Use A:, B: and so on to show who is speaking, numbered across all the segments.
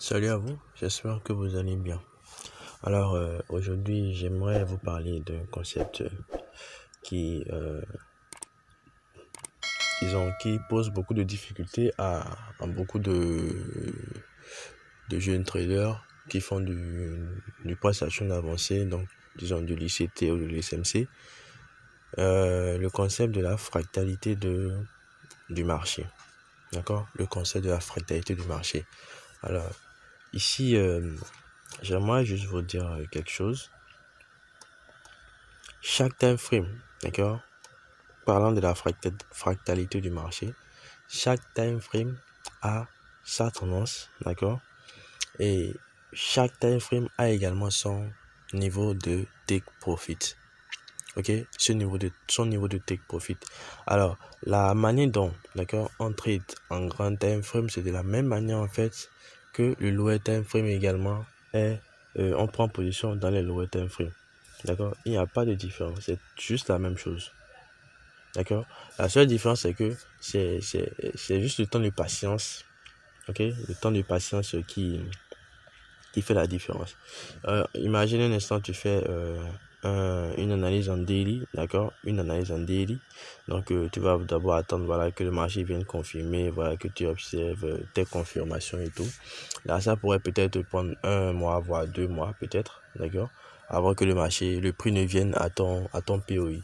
A: Salut à vous, j'espère que vous allez bien. Alors aujourd'hui j'aimerais vous parler d'un concept qui, qui pose beaucoup de difficultés à beaucoup de jeunes traders qui font du price action avancé, donc disons du l'ICT ou de l'SMC. Le concept de la fractalité du marché. D'accord? Le concept de la fractalité du marché. Alors ici j'aimerais juste vous dire quelque chose. Chaque time frame, d'accord, parlant de la fractalité du marché, chaque time frame a sa tendance, d'accord, et chaque time frame a également son niveau de take profit. Ok, son niveau de take profit. Alors la manière dont, d'accord, on trade en grand time frame, c'est de la même manière en fait que le lower time frame également est, on prend position dans les lower time frame. D'accord, il n'y a pas de différence, c'est juste la même chose. D'accord, la seule différence c'est que c'est juste le temps de patience. Ok, le temps de patience qui fait la différence. Imagine un instant, tu fais une analyse en daily, d'accord, une analyse en daily. Donc tu vas d'abord attendre, voilà, que le marché vienne confirmer, voilà, que tu observes tes confirmations et tout. Là ça pourrait peut-être prendre 1 mois voire 2 mois peut-être, d'accord, avant que le prix ne vienne à ton POI.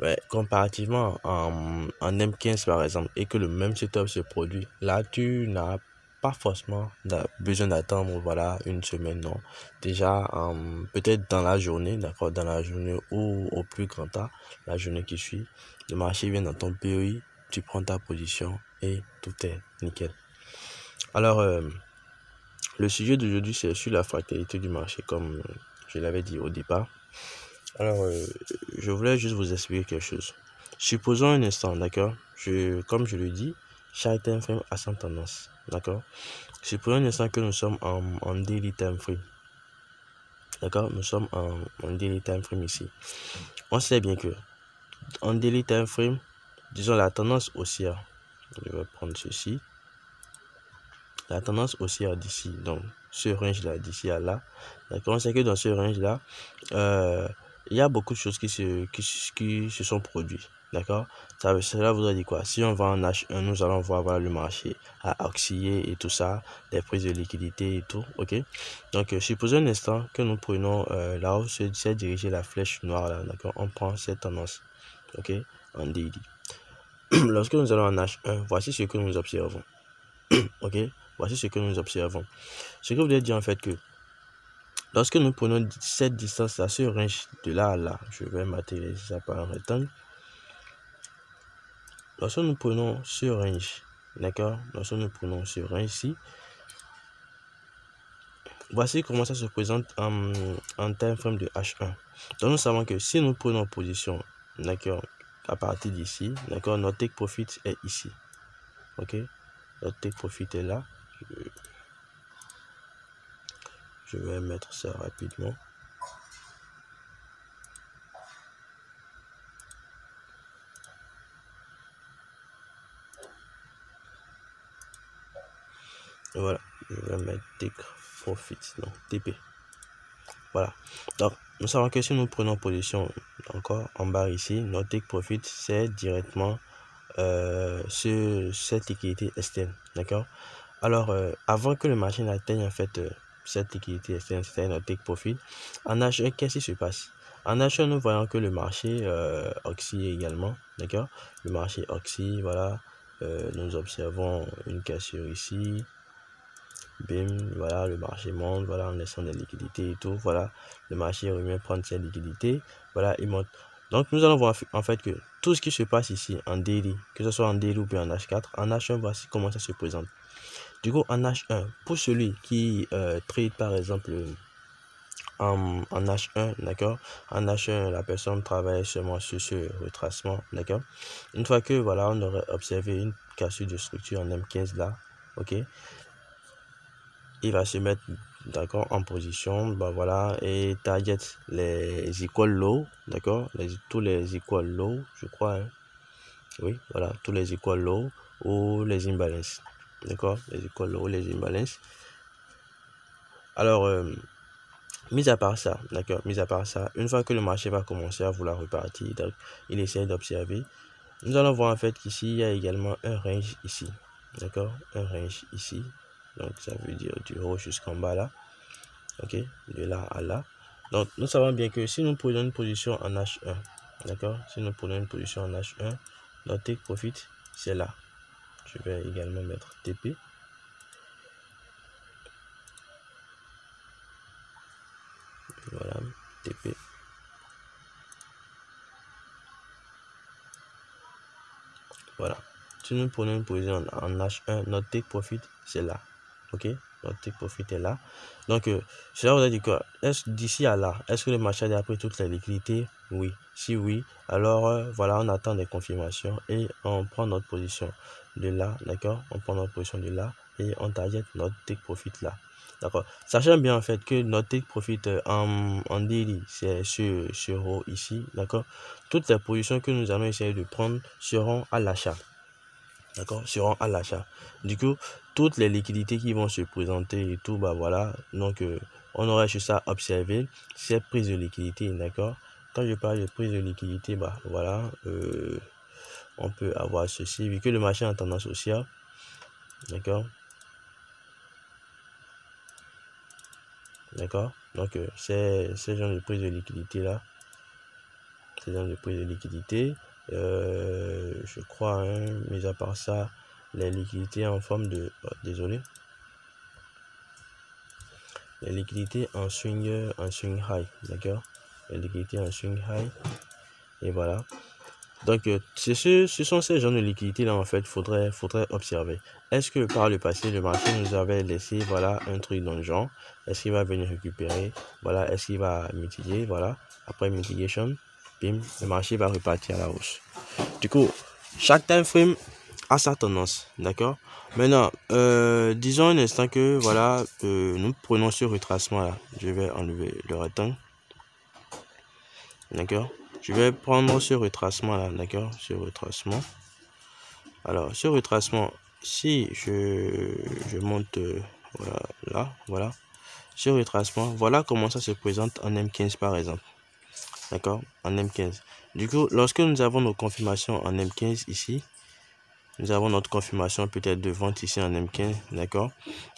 A: Ouais, comparativement en M15 par exemple, et que le même setup se produit, là tu n'as pas forcément besoin d'attendre, voilà, une semaine, non. Déjà peut-être dans la journée, d'accord, dans la journée ou au plus grand tard, la journée qui suit, le marché vient dans ton POI, tu prends ta position et tout est nickel. Alors le sujet d'aujourd'hui c'est sur la fractalité du marché, comme je l'avais dit au départ. Alors je voulais juste vous expliquer quelque chose. Supposons un instant, d'accord, comme je le dis, chaque time frame a son tendance, d'accord. Supposons un instant que nous sommes en daily time frame, d'accord, nous sommes en daily time frame ici. On sait bien que en daily time frame, disons la tendance haussière, je vais prendre ceci, la tendance haussière d'ici, donc ce range là, d'ici à là, d'accord, on sait que dans ce range là, il y a beaucoup de choses qui se sont produites. D'accord, cela voudrait dire quoi? Si on va en H1, nous allons voir, voilà, le marché à osciller et tout ça, des prises de liquidité et tout. Ok, donc supposons un instant que nous prenons là où s'est dirigée la flèche noire là. D'accord, on prend cette tendance, ok, en daily. Lorsque nous allons en H1, voici ce que nous observons. Ok, voici ce que nous observons. Ce que vous voulez dire en fait que lorsque nous prenons cette distance là, ce range de là à là, je vais matérialiser ça par un rectangle. Lorsque nous prenons ce range, d'accord, lorsque nous prenons ce range ici, voici comment ça se présente en time frame de H1. Donc nous savons que si nous prenons position, d'accord, à partir d'ici, d'accord, notre take profit est ici. Ok, notre take profit est là. Je vais mettre ça rapidement. Voilà, je vais mettre take profit, donc TP. Voilà, donc nous savons que si nous prenons position encore en bas ici, notre take profit c'est directement sur cette liquidité externe, d'accord. Alors avant que le marché n'atteigne en fait cette liquidité externe, c'est-à-dire notre take profit, en H1, qu'est-ce qui se passe? En H1, nous voyons que le marché oscille également, d'accord, le marché oscille, voilà. Nous observons une cassure ici, bim, voilà, le marché monte, voilà, en laissant des liquidités et tout, voilà, le marché revient prendre ses liquidités, voilà, il monte. Donc nous allons voir en fait que tout ce qui se passe ici en daily, que ce soit en daily ou bien en H4, en H1, voici comment ça se présente. Du coup, en H1, pour celui qui trade par exemple en H1, d'accord, en H1, la personne travaille seulement sur ce retracement, d'accord. Une fois que, voilà, on aurait observé une cassure de structure en M15 là, ok, il va se mettre, d'accord, en position, bah voilà, et target les equal low, d'accord, tous les equal low, je crois, hein. Oui, voilà, tous les equal low ou les imbalances, d'accord, les equal low ou les imbalances. Alors, mis à part ça, d'accord, mis à part ça, une fois que le marché va commencer à vouloir repartir, donc il essaie d'observer. Nous allons voir en fait qu'ici, il y a également un range ici, d'accord, un range ici. Donc, ça veut dire du haut jusqu'en bas là, ok, de là à là. Donc, nous savons bien que si nous prenons une position en H1, d'accord, si nous prenons une position en H1, notre take profit, c'est là. Je vais également mettre TP. Voilà, TP. Voilà. Si nous prenons une position en H1, notre take profit, c'est là. Ok, notre take profit est là. Donc, cela veut dire quoi? Est-ce d'ici à là, est-ce que le marché a pris toute la liquidité? Oui. Si oui, alors voilà, on attend des confirmations et on prend notre position de là, d'accord? On prend notre position de là et on target notre take profit là. D'accord. Sachant bien en fait que notre take profit en daily, c'est sur haut ici, d'accord? Toutes les positions que nous allons essayer de prendre seront à l'achat. D'accord, seront à l'achat. Du coup, toutes les liquidités qui vont se présenter et tout, bah voilà. Donc, on aura juste à observer cette prise de liquidité, d'accord. Quand je parle de prise de liquidité, bah voilà, on peut avoir ceci, vu que le marché est en tendance haussière, d'accord. D'accord. Donc, c'est ce genre de prise de liquidité là. C'est genre de prise de liquidité. Je crois, hein, mis à part ça, les liquidités en forme de... Oh, désolé. Les liquidités en swing high. D'accord. Les liquidités en swing high. Et voilà. Donc, ce sont ces genres de liquidités là en fait, faudrait observer. Est-ce que par le passé, le marché nous avait laissé, voilà, un truc dans le genre? Est-ce qu'il va venir récupérer? Voilà, est-ce qu'il va mitiguer? Voilà, après mitigation, bim, le marché va repartir à la hausse. Du coup, chaque time frame a sa tendance, d'accord? Maintenant, disons un instant que, voilà, nous prenons ce retracement là. Je vais enlever le rectangle. D'accord, je vais prendre ce retracement là, d'accord, ce retracement. Alors, ce retracement, si je monte, voilà, là, voilà, ce retracement, voilà comment ça se présente en M15 par exemple, d'accord, en M15. Du coup, lorsque nous avons nos confirmations en M15 ici, nous avons notre confirmation peut-être de vente ici en M15, d'accord.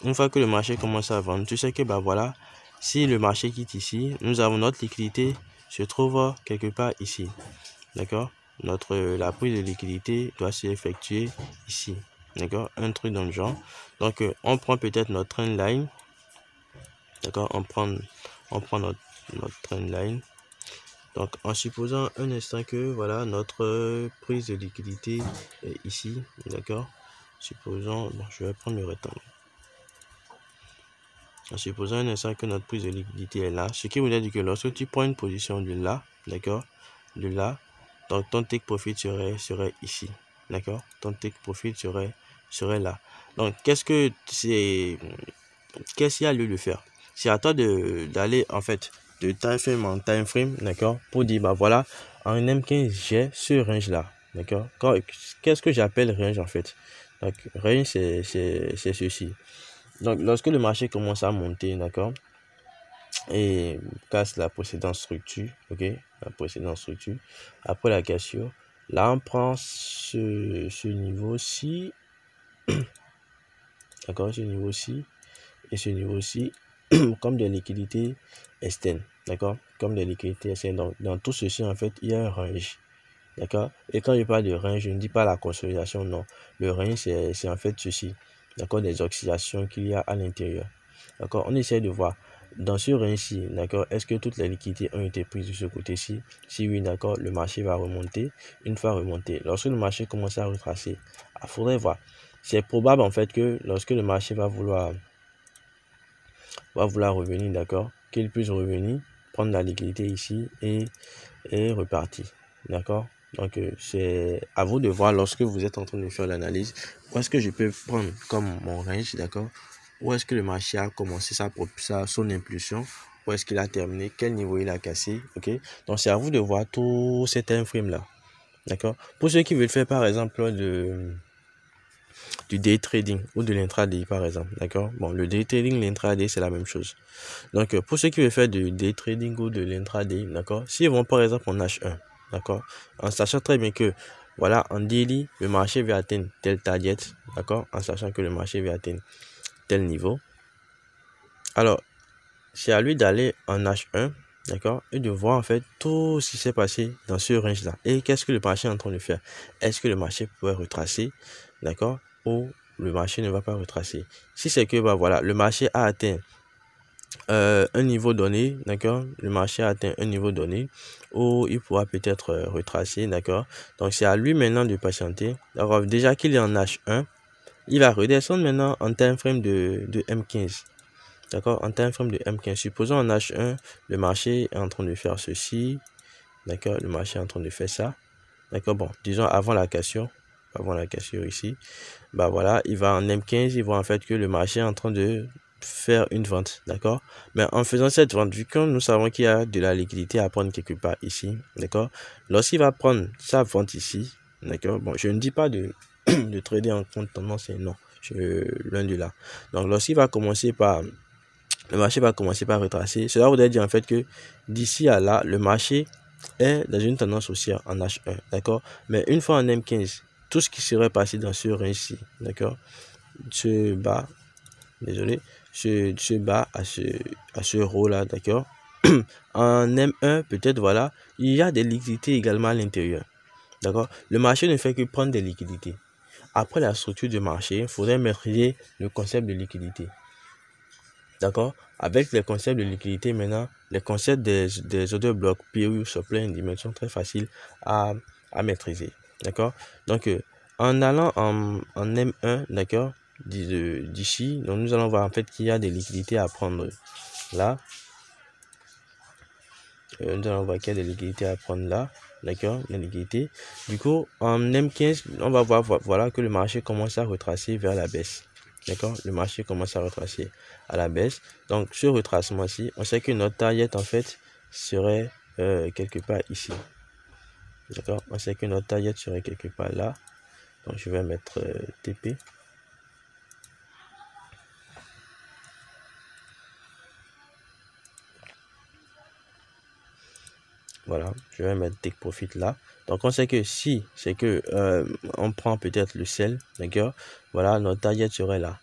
A: Une fois que le marché commence à vendre, tu sais que, bah voilà, si le marché quitte ici, nous avons notre liquidité se trouve quelque part ici, d'accord. La prise de liquidité doit s'effectuer ici, d'accord, un truc dans le genre. Donc on prend peut-être notre trend line, d'accord, on prend notre trend line. Donc en supposant un instant que voilà, notre prise de liquidité est ici, d'accord. Supposons, bon, je vais prendre le rectangle. En supposant un instant que notre prise de liquidité est là, ce qui veut dire que lorsque tu prends une position de là, d'accord, de là, donc ton take profit serait ici, d'accord, ton take profit serait là. Donc qu'est-ce qu'il y a lieu de faire? C'est à toi d'aller en fait de time frame en time frame, d'accord, pour dire bah voilà, en M15 j'ai ce range là, d'accord. Qu'est-ce que j'appelle range en fait? Donc range c'est ceci. Donc, lorsque le marché commence à monter, d'accord, et casse la précédente structure, ok, la précédente structure, après la cassure, là, on prend ce niveau-ci, d'accord, ce niveau-ci, et ce niveau-ci, comme des liquidités externes, d'accord, comme des liquidités externes. Donc, dans tout ceci, en fait, il y a un range, d'accord, et quand je parle de range, je ne dis pas la consolidation, non, le range, c'est en fait ceci, d'accord, des oscillations qu'il y a à l'intérieur. D'accord, on essaie de voir dans ce range-ci, d'accord, est-ce que toutes les liquidités ont été prises de ce côté-ci? Si oui, d'accord, le marché va remonter. Une fois remonté, lorsque le marché commence à retracer, il faudrait voir. C'est probable en fait que lorsque le marché va vouloir revenir, d'accord, qu'il puisse revenir, prendre la liquidité ici et repartir, d'accord. Donc c'est à vous de voir lorsque vous êtes en train de faire l'analyse, où est-ce que je peux prendre comme mon range, d'accord, où est-ce que le marché a commencé son impulsion, où est-ce qu'il a terminé, quel niveau il a cassé, ok. Donc c'est à vous de voir tout cet time frame là, d'accord. Pour ceux qui veulent faire par exemple du day trading ou de l'intraday par exemple, d'accord. Bon, le day trading, l'intraday, c'est la même chose. Donc, pour ceux qui veulent faire du day trading ou de l'intraday, d'accord, s'ils vont par exemple en H1, d'accord, en sachant très bien que, voilà, en daily, le marché va atteindre tel target, d'accord, en sachant que le marché va atteindre tel niveau. Alors, c'est à lui d'aller en H1, d'accord, et de voir en fait tout ce qui s'est passé dans ce range là et qu'est-ce que le marché est en train de faire. Est-ce que le marché pourrait retracer, d'accord, ou le marché ne va pas retracer. Si c'est que bah voilà, le marché a atteint un niveau donné, d'accord, le marché a atteint un niveau donné où il pourra peut-être retracer, d'accord. Donc c'est à lui maintenant de patienter. Alors déjà qu'il est en H1, il va redescendre maintenant en time frame de M15. D'accord, en time frame de M15, supposons en H1, le marché est en train de faire ceci, d'accord, le marché est en train de faire ça, d'accord, bon, disons avant la cassure ici, bah voilà, il va en M15, il voit en fait que le marché est en train de faire une vente, d'accord, mais en faisant cette vente, vu que nous savons qu'il y a de la liquidité à prendre quelque part ici, d'accord, lorsqu'il va prendre sa vente ici, d'accord, bon, je ne dis pas de, de trader en compte tendance, non, loin de là, donc lorsqu'il va commencer par le marché va commencer par retracer. Cela voudrait dire en fait que d'ici à là, le marché est dans une tendance haussière en H1, d'accord. Mais une fois en M15, tout ce qui serait passé dans ce range-ci, d'accord, se bat, désolé, se bat à ce rôle-là, d'accord. En M1, peut-être, voilà, il y a des liquidités également à l'intérieur, d'accord. Le marché ne fait que prendre des liquidités. Après la structure du marché, il faudrait maîtriser le concept de liquidité. D'accord, avec les concepts de liquidité maintenant, les concepts des order blocks, PU, supply, une dimension très facile à maîtriser. D'accord, donc en allant en M1, d'accord, d'ici, donc nous allons voir en fait qu'il y a des liquidités à prendre là. Nous allons voir qu'il y a des liquidités à prendre là. D'accord, les liquidités. Du coup, en M15, on va voir voilà que le marché commence à retracer vers la baisse. D'accord, le marché commence à retracer à la baisse. Donc, ce retracement-ci, on sait que notre target en fait serait quelque part ici. D'accord, on sait que notre target serait quelque part là. Donc, je vais mettre TP. Voilà, je vais mettre take profit là. Donc, on sait que si c'est que on prend peut-être le sell, d'accord, voilà, notre target serait là.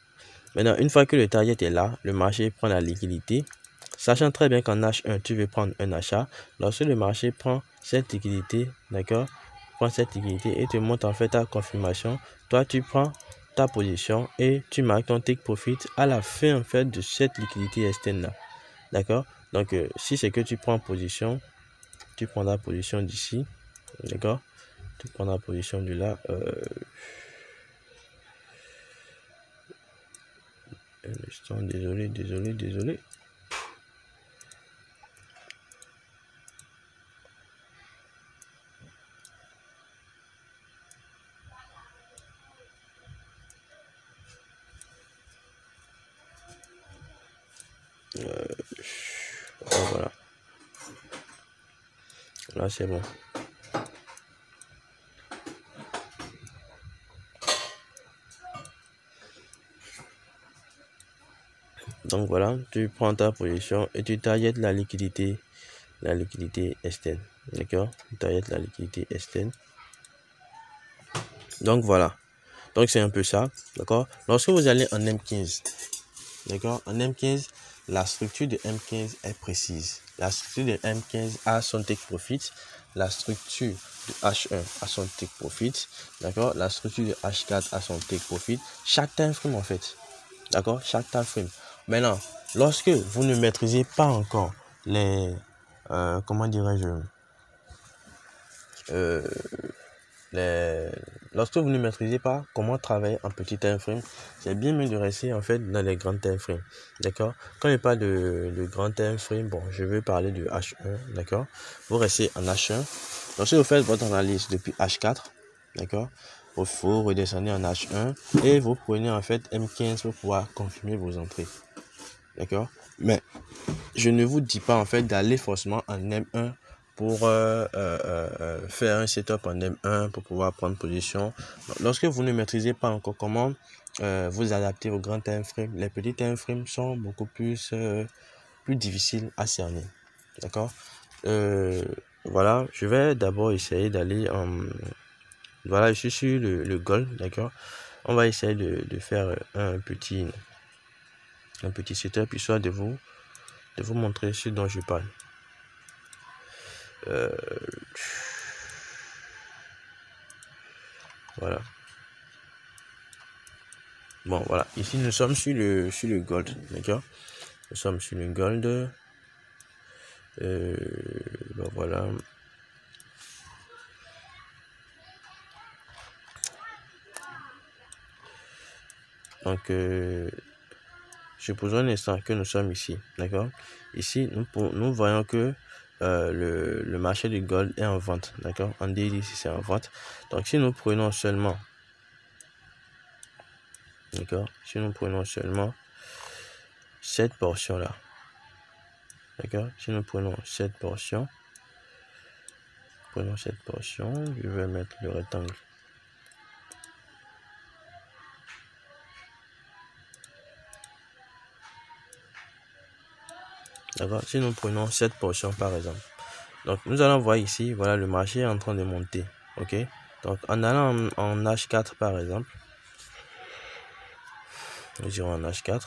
A: Maintenant, une fois que le target est là, le marché prend la liquidité. Sachant très bien qu'en H1, tu veux prendre un achat. Lorsque le marché prend cette liquidité, d'accord, prend cette liquidité et te montre en fait ta confirmation, toi, tu prends ta position et tu marques ton take profit à la fin en fait de cette liquidité externe là. D'accord. Donc, si c'est que tu prends position, tu prends la position d'ici, d'accord, tu prends la position de là, un instant, désolé. Voilà, là c'est bon. Donc voilà, tu prends ta position et tu targetes la liquidité externe. D'accord, tu targetes la liquidité externe. Donc voilà, donc c'est un peu ça. D'accord, lorsque vous allez en M15, d'accord, en M15, la structure de M15 est précise. La structure de M15 a son take profit. La structure de H1 a son take profit. D'accord, la structure de H4 a son take profit. Chaque time frame en fait. D'accord, chaque time frame. Maintenant, lorsque vous ne maîtrisez pas encore les comment dirais-je, lorsque vous ne maîtrisez pas comment travailler en petit time frame, c'est bien mieux de rester en fait dans les grands time frames. D'accord, quand il parle de grand time frame, bon, je veux parler de H1. D'accord, vous restez en H1. Lorsque vous faites votre analyse depuis H4, d'accord, vous redescendez en H1 et vous prenez en fait M15 pour pouvoir confirmer vos entrées. D'accord, mais je ne vous dis pas en fait d'aller forcément en M1 pour faire un setup en M1 pour pouvoir prendre position. Donc, lorsque vous ne maîtrisez pas encore comment vous adapter au grand time frame, les petits time frames sont beaucoup plus difficiles à cerner. D'accord. Voilà, je vais d'abord essayer d'aller en... Voilà, je suis sur le gold, d'accord. On va essayer de faire un petit setup histoire de vous montrer ce dont je parle. Voilà. Bon, voilà. Ici, nous sommes sur le gold, d'accord. Nous sommes sur le gold. Ben voilà. Donc, supposons un instant que nous sommes ici, d'accord. Ici, nous voyons que le marché du gold est en vente, d'accord. En daily, ici, c'est en vente. Donc, si nous prenons seulement, d'accord, si nous prenons seulement cette portion-là, d'accord, si nous prenons cette portion, je vais mettre le rectangle. D'accord, si nous prenons cette portion par exemple, donc nous allons voir ici, voilà, le marché est en train de monter, ok. Donc en allant en H4 par exemple, nous irons en H4.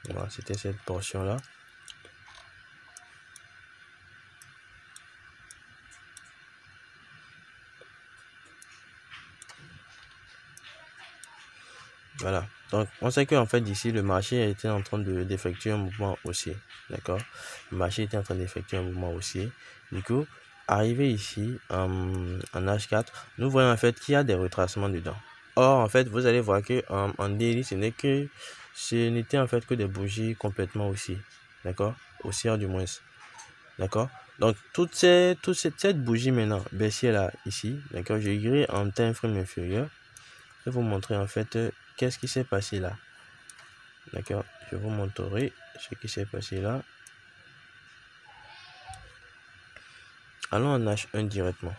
A: Voilà, c'était cette portion là. Voilà, donc on sait qu'en fait ici le marché était en train d'effectuer un mouvement haussier, d'accord. Le marché était en train d'effectuer un mouvement haussier. Du coup, arrivé ici en H4, nous voyons en fait qu'il y a des retracements dedans. Or en fait vous allez voir que en daily ce n'était en fait que des bougies complètement haussières, d'accord, haussières du moins, d'accord. Donc toute cette bougie maintenant baissière là ici, d'accord, je dirais en time frame inférieur. Je vais vous montrer en fait qu'est-ce qui s'est passé là, d'accord. Je vous montrerai ce qui s'est passé là. Allons en H1 directement.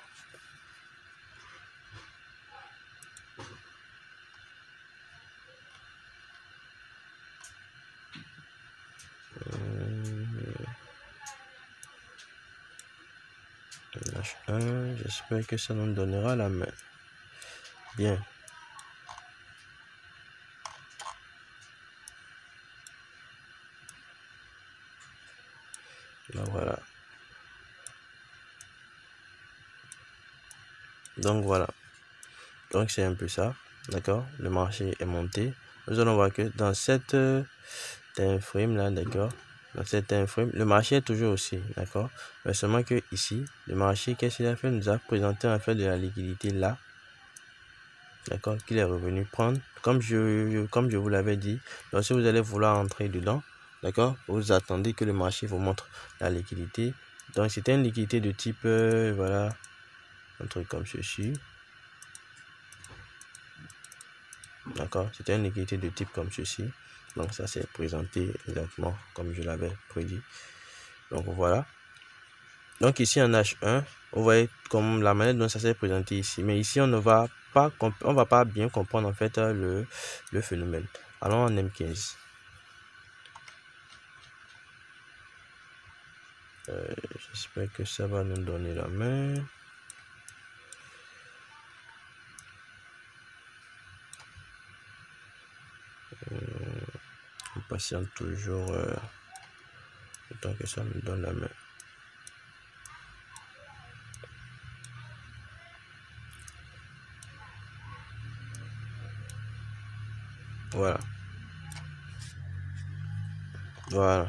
A: H1, j'espère que ça nous donnera la main. Bien. Là, voilà. Donc voilà. Donc c'est un peu ça, d'accord. Le marché est monté. Nous allons voir que dans cette time frame là, d'accord, dans cette time frame, le marché est toujours aussi, d'accord. Mais seulement que ici, le marché, qu'est-ce qu'il a fait? Nous a présenté en fait de la liquidité là, d'accord, qu'il est revenu prendre. Comme je vous l'avais dit, donc si vous allez vouloir entrer dedans, d'accord, vous attendez que le marché vous montre la liquidité. Donc c'était une liquidité de type voilà, un truc comme ceci, d'accord. C'était une liquidité de type comme ceci. Donc ça s'est présenté exactement comme je l'avais prédit. Donc voilà. Donc ici en H1, vous voyez comme la manière dont ça s'est présenté ici. Mais ici on ne va pas bien comprendre en fait le phénomène. Allons en M15. J'espère que ça va nous donner la main. On patiente toujours le temps que ça nous donne la main. Voilà. Voilà.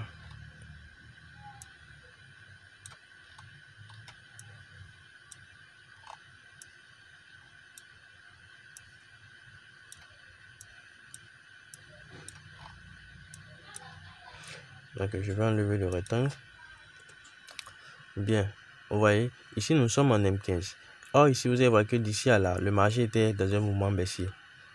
A: Donc je vais enlever le rectangle. Bien, vous voyez, ici nous sommes en M15. Or ici vous allez voir que d'ici à là, le marché était dans un mouvement baissier.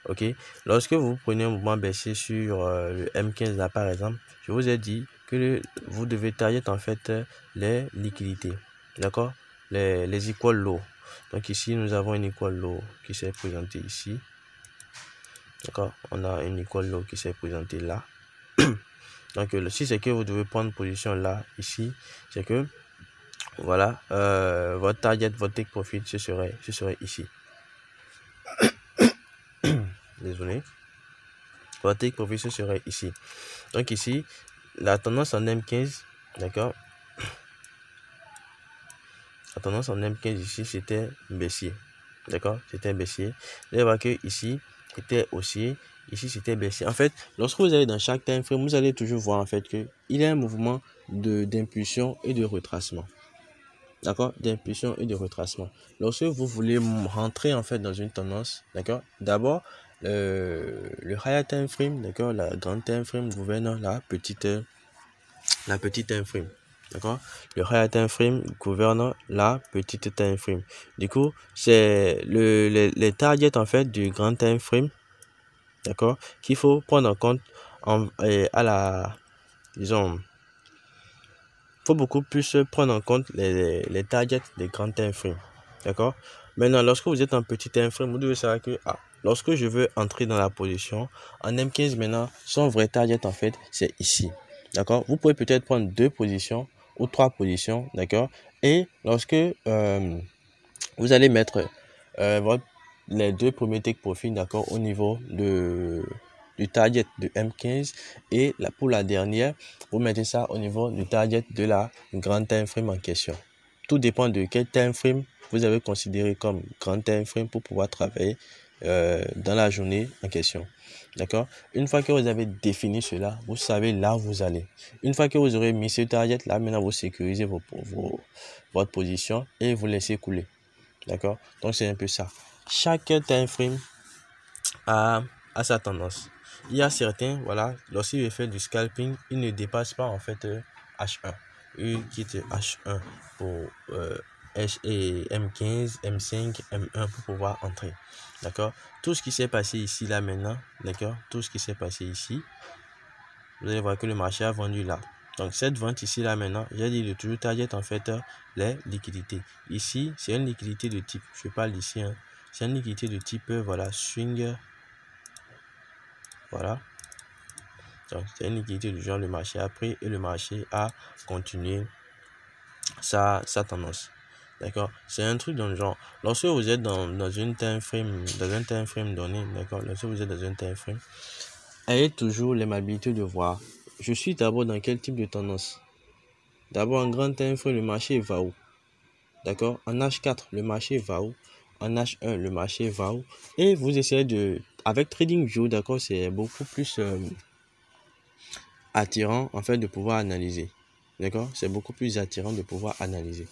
A: Ok, lorsque vous prenez un mouvement baissier sur le M15 là par exemple, je vous ai dit que vous devez target en fait les liquidités, d'accord, les equal low. Donc ici nous avons une equal low qui s'est présentée ici, d'accord, on a une equal low qui s'est présentée là. Donc si c'est que vous devez prendre position là ici, c'est que voilà, votre target, votre take profit ce serait ici. Désolé, votre take profit ce serait ici. Donc ici la tendance en M15, d'accord, la tendance en M15 ici c'était baissier, d'accord, c'était baissier. Vous allez voir que ici c'était haussier, ici c'était baissier. En fait, lorsque vous allez dans chaque time frame, vous allez toujours voir en fait que il y a un mouvement d'impulsion et de retracement, d'accord, d'impulsion et de retracement. Lorsque vous voulez rentrer en fait dans une tendance, d'accord, d'abord le higher time frame, d'accord, la grande time frame gouverne la petite time frame, d'accord, le higher time frame gouverne la petite time frame. Du coup c'est les targets en fait du grand time frame, d'accord, qu'il faut prendre en compte à la, disons, faut beaucoup plus prendre en compte les targets des grands time frames, d'accord. Maintenant, lorsque vous êtes en petit time frame, vous devez savoir que lorsque je veux entrer dans la position en M15 maintenant, son vrai target en fait c'est ici, d'accord. Vous pouvez peut-être prendre 2 positions ou 3 positions, d'accord, et lorsque vous allez mettre les 2 premiers take profit, d'accord, au niveau du target de M15, et pour la dernière, vous mettez ça au niveau du target de la grande time frame en question. Tout dépend de quel time frame vous avez considéré comme grand time frame pour pouvoir travailler dans la journée en question, d'accord. Une fois que vous avez défini cela, vous savez là où vous allez. Une fois que vous aurez mis ce target là, maintenant vous sécurisez votre position et vous laissez couler, d'accord. Donc c'est un peu ça. Chaque time frame a sa tendance. Il y a certains, voilà, lorsqu'il fait du scalping, il ne dépasse pas en fait H1. Il quitte H1 pour M15, M5, M1 pour pouvoir entrer, d'accord. Tout ce qui s'est passé ici là maintenant, d'accord, tout ce qui s'est passé ici, vous allez voir que le marché a vendu là. Donc cette vente ici là maintenant, j'ai dit de toujours target en fait les liquidités. Ici c'est une liquidité de type, je parle d'ici, hein, c'est une liquidité de type voilà, swing, voilà. Donc c'est une liquidité du genre le marché a pris et le marché a continué sa tendance, d'accord. C'est un truc dans le genre, lorsque vous êtes dans une time frame, dans un time frame donné, d'accord, lorsque vous êtes dans un time frame, ayez toujours l'aimabilité de voir, je suis d'abord dans quel type de tendance. D'abord en grand time frame, le marché va où, d'accord. En H4 le marché va où, en H1 le marché va où, et vous essayez de, avec TradingView, d'accord, c'est beaucoup plus attirant en fait de pouvoir analyser, d'accord, c'est beaucoup plus attirant de pouvoir analyser.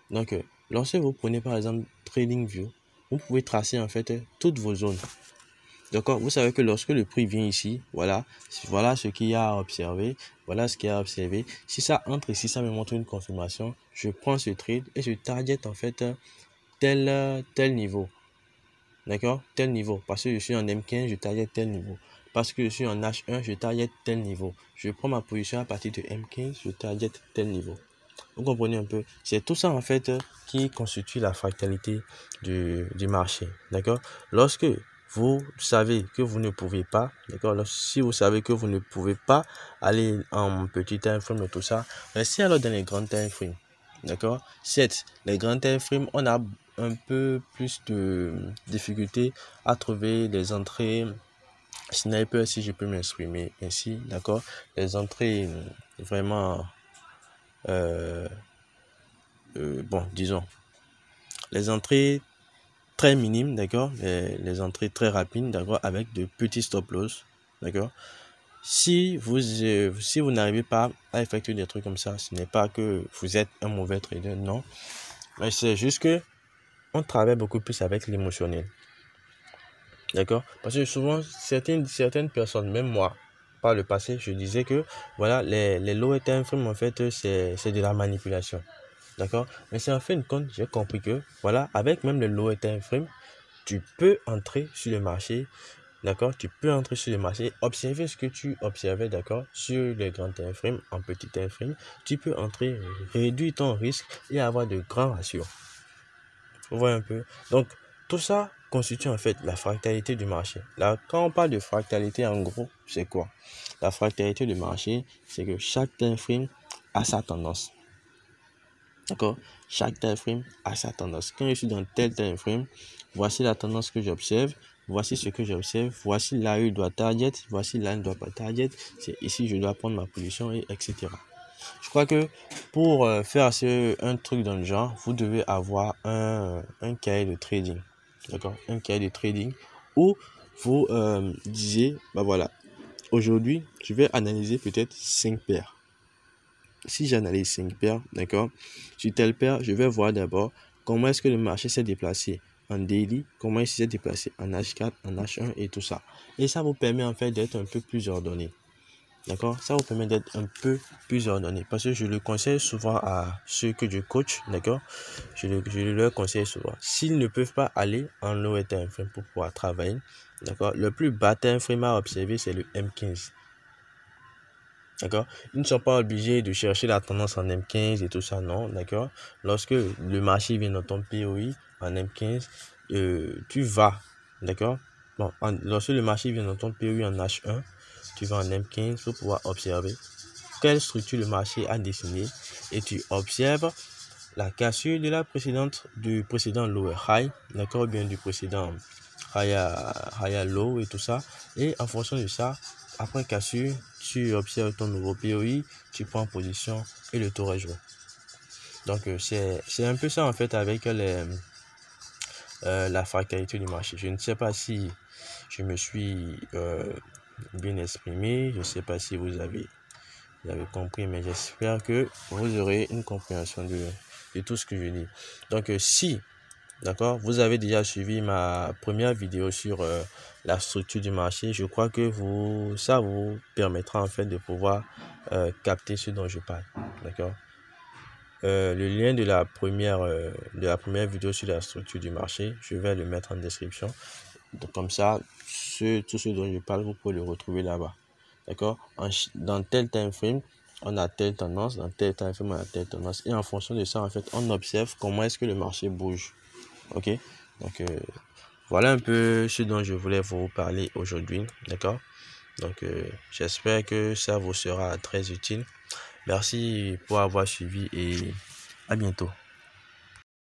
A: Donc lorsque vous prenez par exemple TradingView, vous pouvez tracer en fait toutes vos zones, d'accord. Vous savez que lorsque le prix vient ici, voilà ce qu'il y a à observer, voilà ce qu'il y a à observer. Si ça entre ici, ça me montre une confirmation, je prends ce trade et je target en fait tel niveau, d'accord, tel niveau, parce que je suis en M15, je target tel niveau, parce que je suis en H1, je target tel niveau, je prends ma position à partir de M15, je target tel niveau. Vous comprenez un peu, c'est tout ça en fait qui constitue la fractalité du marché, d'accord. Lorsque vous savez que vous ne pouvez pas, d'accord, si vous savez que vous ne pouvez pas aller en petit time frame et tout ça, restez alors dans les grands time frames, d'accord. Certes, les grands time frames, on a un peu plus de difficulté à trouver des entrées sniper, si je peux m'exprimer ainsi, d'accord, les entrées vraiment bon, disons les entrées très minimes, d'accord, les entrées très rapides, d'accord, avec de petits stop loss, d'accord. Si vous n'arrivez pas à effectuer des trucs comme ça, ce n'est pas que vous êtes un mauvais trader, non, mais c'est juste que on travaille beaucoup plus avec l'émotionnel, d'accord. Parce que souvent certaines personnes, même moi par le passé, je disais que voilà, les lower time frame en fait c'est de la manipulation, d'accord. Mais c'est en fin de compte, j'ai compris que voilà, avec même le lower time frame, tu peux entrer sur le marché d'accord, tu peux entrer sur le marché, observer ce que tu observais, d'accord, sur les grands time frames, en petit time frame. Tu peux entrer, réduire ton risque et avoir de grands ratios. Vous voyez un peu. Donc, tout ça constitue en fait la fractalité du marché. Là, quand on parle de fractalité, en gros, c'est quoi? La fractalité du marché, c'est que chaque time frame a sa tendance. D'accord? Chaque time frame a sa tendance. Quand je suis dans tel time frame, voici la tendance que j'observe. Voici ce que j'observe. Voici là où je dois target. Voici là où je ne dois pas target. C'est ici je dois prendre ma position, et etc. Je crois que pour faire un truc dans le genre, vous devez avoir un cahier de trading. D'accord? Un cahier de trading où vous disiez, bah voilà, aujourd'hui, je vais analyser peut-être 5 paires. Si j'analyse 5 paires, d'accord, sur telle paire, je vais voir d'abord comment est-ce que le marché s'est déplacé en daily, comment il s'est déplacé en H4, en H1 et tout ça. Et ça vous permet en fait d'être un peu plus ordonné. D'accord? Ça vous permet d'être un peu plus ordonné. Parce que je le conseille souvent à ceux que je coach. D'accord? Je leur conseille souvent. S'ils ne peuvent pas aller en lower time frame pour pouvoir travailler, d'accord? Le plus bas time frame à observer, c'est le M15. D'accord? Ils ne sont pas obligés de chercher la tendance en M15 et tout ça, non, d'accord? Lorsque le marché vient dans ton POI en M15, tu vas, d'accord? Bon, lorsque le marché vient dans ton POI en H1, tu vas en M15 pour pouvoir observer quelle structure le marché a dessiné et tu observes la cassure de du précédent lower high, d'accord, bien du précédent higher low et tout ça. Et en fonction de ça, après cassure, tu observes ton nouveau POI, tu prends position et le tour est joué. Donc c'est un peu ça en fait avec la fractalité du marché. Je ne sais pas si je me suis bien exprimé, je ne sais pas si vous avez compris, mais j'espère que vous aurez une compréhension de tout ce que je dis. Donc si, d'accord, vous avez déjà suivi ma première vidéo sur la structure du marché, je crois que ça vous permettra en fait de pouvoir capter ce dont je parle. D'accord. Le lien de la première vidéo sur la structure du marché, je vais le mettre en description. Donc comme ça, tout ce dont je parle, vous pouvez le retrouver là-bas. D'accord? Dans tel time frame, on a telle tendance, dans tel time frame, on a telle tendance. Et en fonction de ça, en fait, on observe comment est-ce que le marché bouge. Ok? Donc, voilà un peu ce dont je voulais vous parler aujourd'hui. D'accord? Donc, j'espère que ça vous sera très utile. Merci pour avoir suivi et à bientôt.